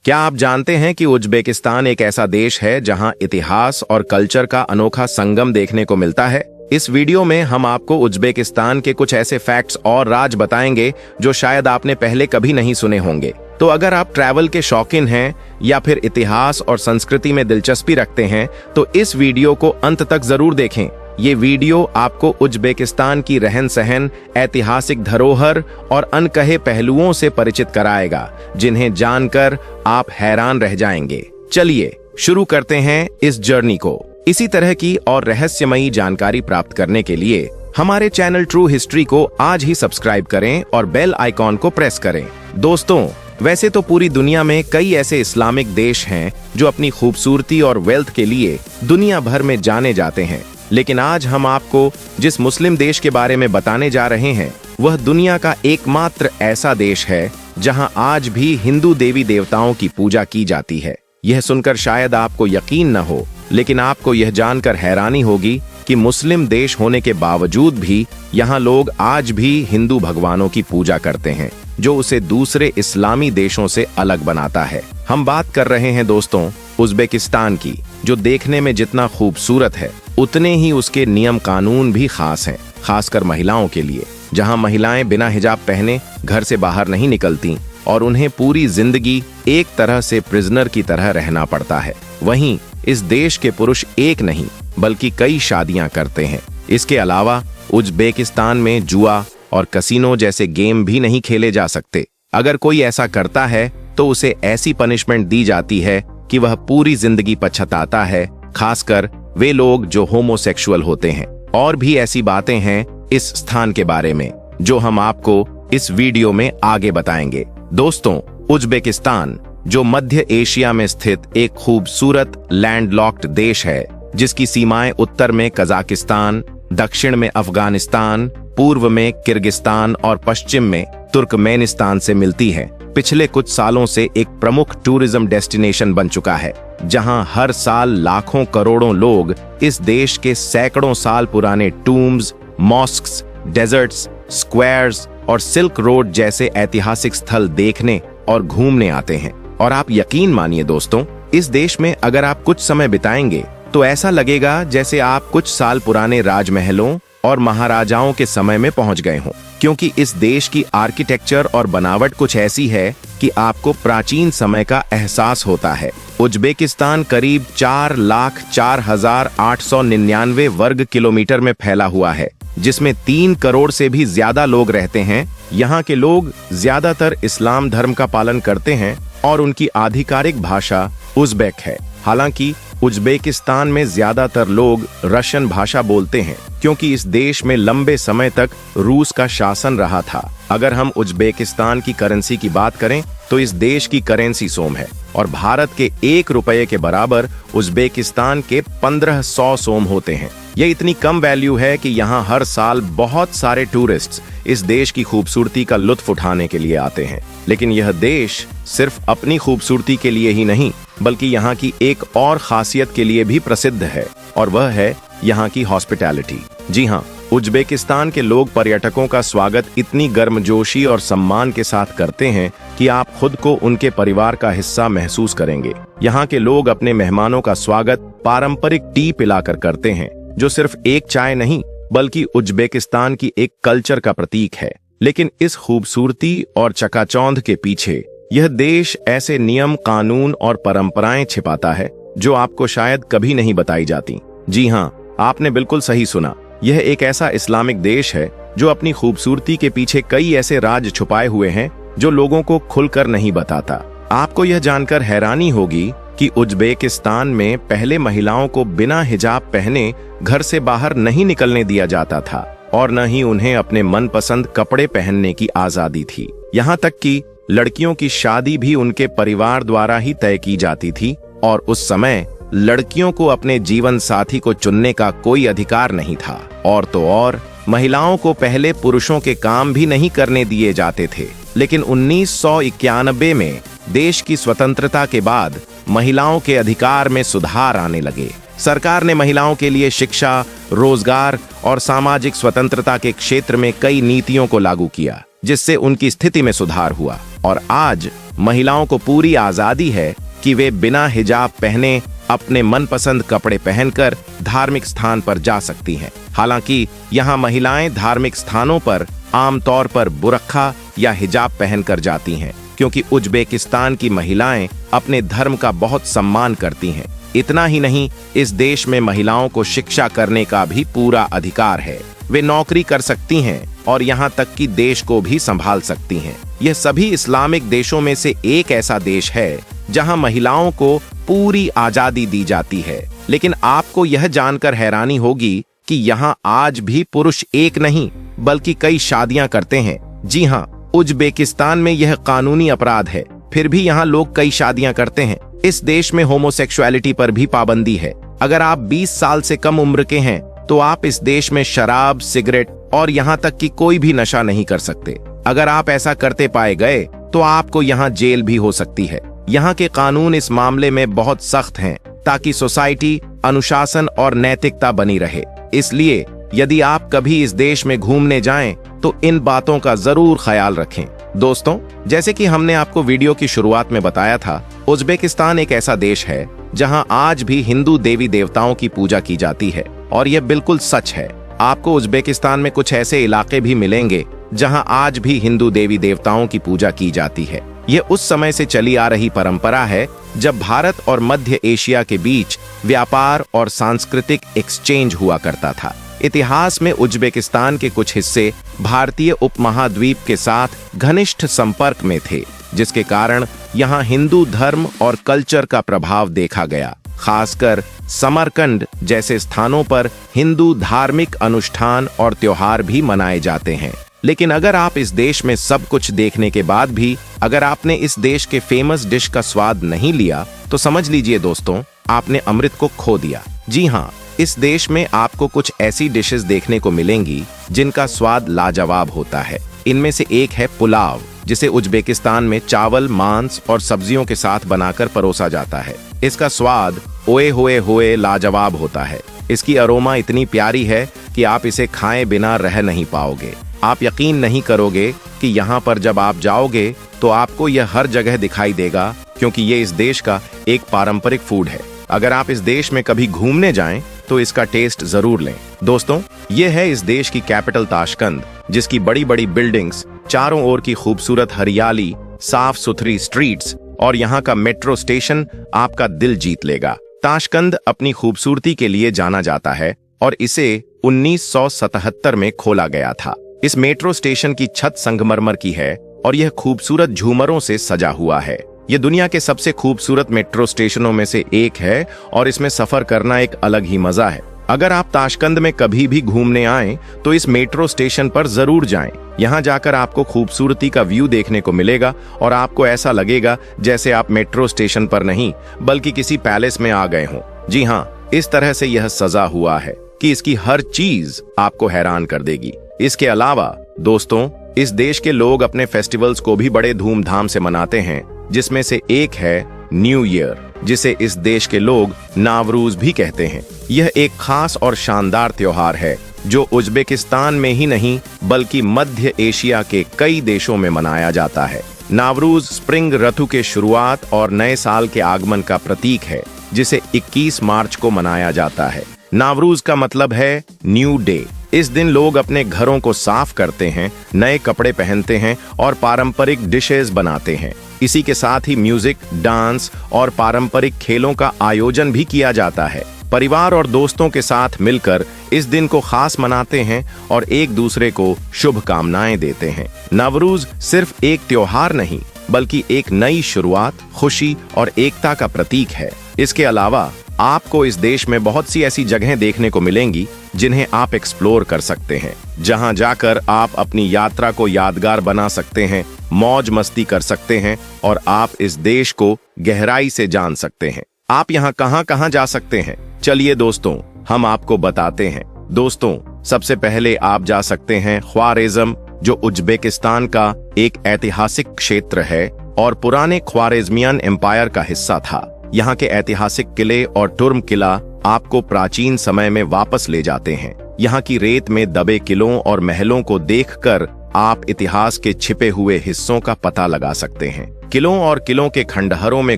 क्या आप जानते हैं कि उज्बेकिस्तान एक ऐसा देश है जहां इतिहास और कल्चर का अनोखा संगम देखने को मिलता है। इस वीडियो में हम आपको उज्बेकिस्तान के कुछ ऐसे फैक्ट्स और राज बताएंगे जो शायद आपने पहले कभी नहीं सुने होंगे। तो अगर आप ट्रैवल के शौकीन हैं या फिर इतिहास और संस्कृति में दिलचस्पी रखते हैं तो इस वीडियो को अंत तक जरूर देखें। ये वीडियो आपको उज्बेकिस्तान की रहन सहन, ऐतिहासिक धरोहर और अनकहे पहलुओं से परिचित कराएगा, जिन्हें जानकर आप हैरान रह जाएंगे। चलिए शुरू करते हैं इस जर्नी को। इसी तरह की और रहस्यमयी जानकारी प्राप्त करने के लिए हमारे चैनल ट्रू हिस्ट्री को आज ही सब्सक्राइब करें और बेल आइकॉन को प्रेस करें। दोस्तों, वैसे तो पूरी दुनिया में कई ऐसे इस्लामिक देश हैं जो अपनी खूबसूरती और वेल्थ के लिए दुनिया भर में जाने जाते हैं, लेकिन आज हम आपको जिस मुस्लिम देश के बारे में बताने जा रहे हैं वह दुनिया का एकमात्र ऐसा देश है जहां आज भी हिंदू देवी देवताओं की पूजा की जाती है। यह सुनकर शायद आपको यकीन न हो, लेकिन आपको यह जानकर हैरानी होगी कि मुस्लिम देश होने के बावजूद भी यहाँ लोग आज भी हिंदू भगवानों की पूजा करते हैं, जो उसे दूसरे इस्लामी देशों से अलग बनाता है। हम बात कर रहे हैं दोस्तों उज्बेकिस्तान की, जो देखने में जितना खूबसूरत है उतने ही उसके नियम कानून भी खास हैं, खासकर महिलाओं के लिए, जहां महिलाएं बिना हिजाब पहने घर से बाहर नहीं निकलती और उन्हें पूरी जिंदगी एक तरह से प्रिजनर की तरह रहना पड़ता है। वहीं इस देश के पुरुष एक नहीं बल्कि कई शादियां करते हैं। इसके अलावा उज्बेकिस्तान में जुआ और कसिनो जैसे गेम भी नहीं खेले जा सकते। अगर कोई ऐसा करता है तो उसे ऐसी पनिशमेंट दी जाती है कि वह पूरी जिंदगी पछताता है, खासकर वे लोग जो होमोसेक्सुअल होते हैं। और भी ऐसी बातें हैं इस स्थान के बारे में जो हम आपको इस वीडियो में आगे बताएंगे। दोस्तों, उज्बेकिस्तान जो मध्य एशिया में स्थित एक खूबसूरत लैंडलॉक्ड देश है, जिसकी सीमाएं उत्तर में कजाकिस्तान, दक्षिण में अफगानिस्तान, पूर्व में किर्गिस्तान और पश्चिम में तुर्कमेनिस्तान से मिलती है, पिछले कुछ सालों से एक प्रमुख टूरिज्म डेस्टिनेशन बन चुका है, जहां हर साल लाखों करोड़ों लोग इस देश के सैकड़ों साल पुराने टूम्स, मॉस्क्स, डेजर्ट्स, स्क्वायर्स और सिल्क रोड जैसे ऐतिहासिक स्थल देखने और घूमने आते हैं। और आप यकीन मानिए दोस्तों, इस देश में अगर आप कुछ समय बिताएंगे तो ऐसा लगेगा जैसे आप कुछ साल पुराने राजमहलों और महाराजाओं के समय में पहुंच गए हों, क्योंकि इस देश की आर्किटेक्चर और बनावट कुछ ऐसी है कि आपको प्राचीन समय का एहसास होता है। उज्बेकिस्तान करीब 4,04,899 वर्ग किलोमीटर में फैला हुआ है, जिसमें 3 करोड़ से भी ज्यादा लोग रहते हैं। यहाँ के लोग ज्यादातर इस्लाम धर्म का पालन करते हैं और उनकी आधिकारिक भाषा उज़्बेक है। हालांकि उज्बेकिस्तान में ज्यादातर लोग रशियन भाषा बोलते हैं, क्योंकि इस देश में लंबे समय तक रूस का शासन रहा था। अगर हम उज्बेकिस्तान की करेंसी की बात करें तो इस देश की करेंसी सोम है और भारत के 1 रुपये के बराबर उज्बेकिस्तान के 1500 सोम होते हैं। यह इतनी कम वैल्यू है कि यहाँ हर साल बहुत सारे टूरिस्ट्स इस देश की खूबसूरती का लुत्फ उठाने के लिए आते हैं। लेकिन यह देश सिर्फ अपनी खूबसूरती के लिए ही नहीं बल्कि यहाँ की एक और खासियत के लिए भी प्रसिद्ध है, और वह है यहाँ की हॉस्पिटैलिटी। जी हाँ, उज्बेकिस्तान के लोग पर्यटकों का स्वागत इतनी गर्मजोशी और सम्मान के साथ करते हैं कि आप खुद को उनके परिवार का हिस्सा महसूस करेंगे। यहाँ के लोग अपने मेहमानों का स्वागत पारंपरिक टी पिलाकर करते हैं, जो सिर्फ एक चाय नहीं बल्कि उज्बेकिस्तान की एक कल्चर का प्रतीक है। लेकिन इस खूबसूरती और चकाचौंध के पीछे यह देश ऐसे नियम, कानून और परंपराएं छिपाता है जो आपको शायद कभी नहीं बताई जाती। जी हाँ, आपने बिल्कुल सही सुना। यह एक ऐसा इस्लामिक देश है जो अपनी खूबसूरती के पीछे कई ऐसे राज छुपाए हुए हैं जो लोगों को खुलकर नहीं बताता। आपको यह जानकर हैरानी होगी कि उज्बेकिस्तान में पहले महिलाओं को बिना हिजाब पहने घर से बाहर नहीं निकलने दिया जाता था और न ही उन्हें अपने मनपसंद कपड़े पहनने की आजादी थी। यहाँ तक कि लड़कियों की शादी भी उनके परिवार द्वारा ही तय की जाती थी और उस समय लड़कियों को अपने जीवन साथी को चुनने का कोई अधिकार नहीं था। और तो और महिलाओं को पहले पुरुषों के काम भी नहीं करने दिए जाते थे। लेकिन 1991 में देश की स्वतंत्रता के बाद महिलाओं के अधिकार में सुधार आने लगे। सरकार ने महिलाओं के लिए शिक्षा, रोजगार और सामाजिक स्वतंत्रता के क्षेत्र में कई नीतियों को लागू किया, जिससे उनकी स्थिति में सुधार हुआ और आज महिलाओं को पूरी आजादी है कि वे बिना हिजाब पहने अपने मनपसंद कपड़े पहनकर धार्मिक स्थान पर जा सकती हैं। हालांकि यहाँ महिलाएं धार्मिक स्थानों पर आमतौर पर बुरखा या हिजाब पहनकर जाती हैं, क्योंकि उज्बेकिस्तान की महिलाएं अपने धर्म का बहुत सम्मान करती हैं। इतना ही नहीं, इस देश में महिलाओं को शिक्षा करने का भी पूरा अधिकार है। वे नौकरी कर सकती हैं और यहाँ तक कि देश को भी संभाल सकती हैं। यह सभी इस्लामिक देशों में से एक ऐसा देश है जहाँ महिलाओं को पूरी आजादी दी जाती है। लेकिन आपको यह जानकर हैरानी होगी कि यहाँ आज भी पुरुष एक नहीं बल्कि कई शादियां करते हैं। जी हाँ, उज्बेकिस्तान में यह कानूनी अपराध है, फिर भी यहाँ लोग कई शादियां करते हैं। इस देश में होमोसेक्सुअलिटी पर भी पाबंदी है। अगर आप 20 साल से कम उम्र के हैं तो आप इस देश में शराब, सिगरेट और यहाँ तक कि कोई भी नशा नहीं कर सकते। अगर आप ऐसा करते पाए गए तो आपको यहाँ जेल भी हो सकती है। यहाँ के कानून इस मामले में बहुत सख्त हैं ताकि सोसाइटी, अनुशासन और नैतिकता बनी रहे। इसलिए यदि आप कभी इस देश में घूमने जाएं तो इन बातों का जरूर ख्याल रखें। दोस्तों, जैसे कि हमने आपको वीडियो की शुरुआत में बताया था, उज्बेकिस्तान एक ऐसा देश है जहां आज भी हिंदू देवी देवताओं की पूजा की जाती है और यह बिल्कुल सच है। आपको उज्बेकिस्तान में कुछ ऐसे इलाके भी मिलेंगे जहां आज भी हिंदू देवी देवताओं की पूजा की जाती है। यह उस समय से चली आ रही परंपरा है जब भारत और मध्य एशिया के बीच व्यापार और सांस्कृतिक एक्सचेंज हुआ करता था। इतिहास में उज्बेकिस्तान के कुछ हिस्से भारतीय उपमहाद्वीप के साथ घनिष्ठ संपर्क में थे, जिसके कारण यहाँ हिंदू धर्म और कल्चर का प्रभाव देखा गया। खासकर समरकंद जैसे स्थानों पर हिंदू धार्मिक अनुष्ठान और त्योहार भी मनाए जाते हैं। लेकिन अगर आप इस देश में सब कुछ देखने के बाद भी अगर आपने इस देश के फेमस डिश का स्वाद नहीं लिया तो समझ लीजिए दोस्तों, आपने अमृत को खो दिया। जी हाँ, इस देश में आपको कुछ ऐसी डिशेस देखने को मिलेंगी जिनका स्वाद लाजवाब होता है। इनमें से एक है पुलाव, जिसे उज्बेकिस्तान में चावल, मांस और सब्जियों के साथ बनाकर परोसा जाता है। इसका स्वाद ओए होए लाजवाब होता है। इसकी अरोमा इतनी प्यारी है कि आप इसे खाए बिना रह नहीं पाओगे। आप यकीन नहीं करोगे कि यहाँ पर जब आप जाओगे तो आपको यह हर जगह दिखाई देगा, क्योंकि ये इस देश का एक पारंपरिक फूड है। अगर आप इस देश में कभी घूमने जाएं तो इसका टेस्ट जरूर लें। दोस्तों, ये है इस देश की कैपिटल ताशकंद, जिसकी बड़ी बड़ी बिल्डिंग्स, चारों ओर की खूबसूरत हरियाली, साफ सुथरी स्ट्रीट्स और यहाँ का मेट्रो स्टेशन आपका दिल जीत लेगा। ताशकंद अपनी खूबसूरती के लिए जाना जाता है और इसे 1977 में खोला गया था। इस मेट्रो स्टेशन की छत संगमरमर की है और यह खूबसूरत झूमरों से सजा हुआ है। यह दुनिया के सबसे खूबसूरत मेट्रो स्टेशनों में से एक है और इसमें सफर करना एक अलग ही मजा है। अगर आप ताशकंद में कभी भी घूमने आएं तो इस मेट्रो स्टेशन पर जरूर जाएं। यहाँ जाकर आपको खूबसूरती का व्यू देखने को मिलेगा और आपको ऐसा लगेगा जैसे आप मेट्रो स्टेशन पर नहीं बल्कि किसी पैलेस में आ गए हों। जी हाँ, इस तरह से यह सजा हुआ है कि इसकी हर चीज आपको हैरान कर देगी। इसके अलावा दोस्तों, इस देश के लोग अपने फेस्टिवल्स को भी बड़े धूमधाम से मनाते हैं, जिसमें से एक है न्यू ईयर, जिसे इस देश के लोग नावरूज भी कहते हैं। यह एक खास और शानदार त्योहार है जो उज्बेकिस्तान में ही नहीं बल्कि मध्य एशिया के कई देशों में मनाया जाता है। नावरूज स्प्रिंग ऋतु के शुरुआत और नए साल के आगमन का प्रतीक है, जिसे 21 मार्च को मनाया जाता है। नावरूज का मतलब है न्यू डे। इस दिन लोग अपने घरों को साफ करते हैं, नए कपड़े पहनते हैं और पारंपरिक डिशेस बनाते हैं। इसी के साथ ही म्यूजिक, डांस और पारंपरिक खेलों का आयोजन भी किया जाता है। परिवार और दोस्तों के साथ मिलकर इस दिन को खास मनाते हैं और एक दूसरे को शुभकामनाएं देते हैं। नवरूज सिर्फ एक त्योहार नहीं बल्कि एक नई शुरुआत, खुशी और एकता का प्रतीक है। इसके अलावा आपको इस देश में बहुत सी ऐसी जगहें देखने को मिलेंगी जिन्हें आप एक्सप्लोर कर सकते हैं, जहां जाकर आप अपनी यात्रा को यादगार बना सकते हैं, मौज मस्ती कर सकते हैं और आप इस देश को गहराई से जान सकते हैं। आप यहाँ कहाँ जा सकते हैं? चलिए दोस्तों, हम आपको बताते हैं। दोस्तों, सबसे पहले आप जा सकते हैं ख्वारिज़म, जो उज्बेकिस्तान का एक ऐतिहासिक क्षेत्र है और पुराने ख्वारिज़मियन एम्पायर का हिस्सा था। यहाँ के ऐतिहासिक किले और टुर्म किला आपको प्राचीन समय में वापस ले जाते हैं। यहाँ की रेत में दबे किलों और महलों को देखकर आप इतिहास के छिपे हुए हिस्सों का पता लगा सकते हैं। किलों और किलों के खंडहरों में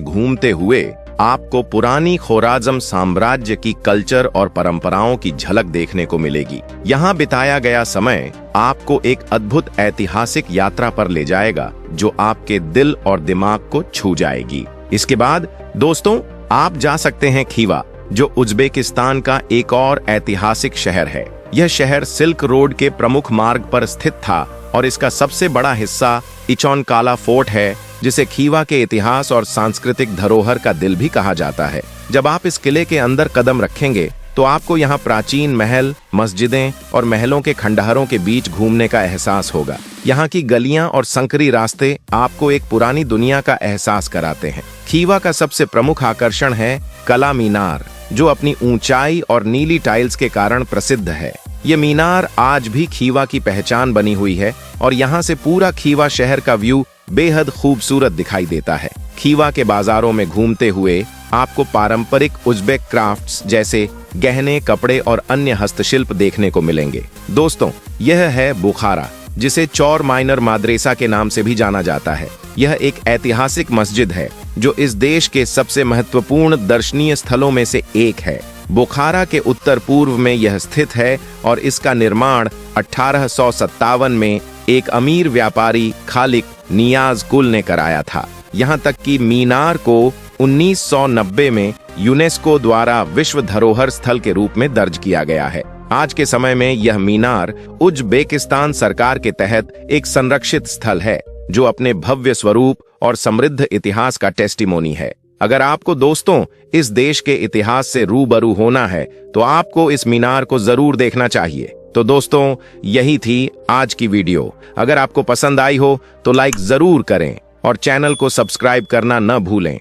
घूमते हुए आपको पुरानी खोराजम साम्राज्य की कल्चर और परंपराओं की झलक देखने को मिलेगी। यहाँ बिताया गया समय आपको एक अद्भुत ऐतिहासिक यात्रा पर ले जाएगा जो आपके दिल और दिमाग को छू जाएगी। इसके बाद दोस्तों आप जा सकते हैं खीवा, जो उज्बेकिस्तान का एक और ऐतिहासिक शहर है। यह शहर सिल्क रोड के प्रमुख मार्ग पर स्थित था और इसका सबसे बड़ा हिस्सा इचोनकाला फोर्ट है, जिसे खीवा के इतिहास और सांस्कृतिक धरोहर का दिल भी कहा जाता है। जब आप इस किले के अंदर कदम रखेंगे तो आपको यहाँ प्राचीन महल, मस्जिदें और महलों के खंडहरों के बीच घूमने का एहसास होगा। यहाँ की गलियां और संकरी रास्ते आपको एक पुरानी दुनिया का एहसास कराते हैं। खीवा का सबसे प्रमुख आकर्षण है कला मीनार, जो अपनी ऊंचाई और नीली टाइल्स के कारण प्रसिद्ध है। ये मीनार आज भी खीवा की पहचान बनी हुई है और यहाँ से पूरा खीवा शहर का व्यू बेहद खूबसूरत दिखाई देता है। खीवा के बाजारों में घूमते हुए आपको पारंपरिक उज्बेक क्राफ्ट्स जैसे गहने, कपड़े और अन्य हस्तशिल्प देखने को मिलेंगे। दोस्तों यह है बुखारा, जिसे चौर माइनर माद्रेसा के नाम से भी जाना जाता है। यह एक ऐतिहासिक मस्जिद है जो इस देश के सबसे महत्वपूर्ण दर्शनीय स्थलों में से एक है। बुखारा के उत्तर पूर्व में यह स्थित है और इसका निर्माण 1857 में एक अमीर व्यापारी खालिक नियाज कुल ने कराया था। यहाँ तक कि मीनार को 1990 में यूनेस्को द्वारा विश्व धरोहर स्थल के रूप में दर्ज किया गया है। आज के समय में यह मीनार उज्बेकिस्तान सरकार के तहत एक संरक्षित स्थल है, जो अपने भव्य स्वरूप और समृद्ध इतिहास का टेस्टिमोनी है। अगर आपको दोस्तों इस देश के इतिहास से रूबरू होना है तो आपको इस मीनार को जरूर देखना चाहिए। तो दोस्तों यही थी आज की वीडियो। अगर आपको पसंद आई हो तो लाइक जरूर करें और चैनल को सब्सक्राइब करना न भूलें।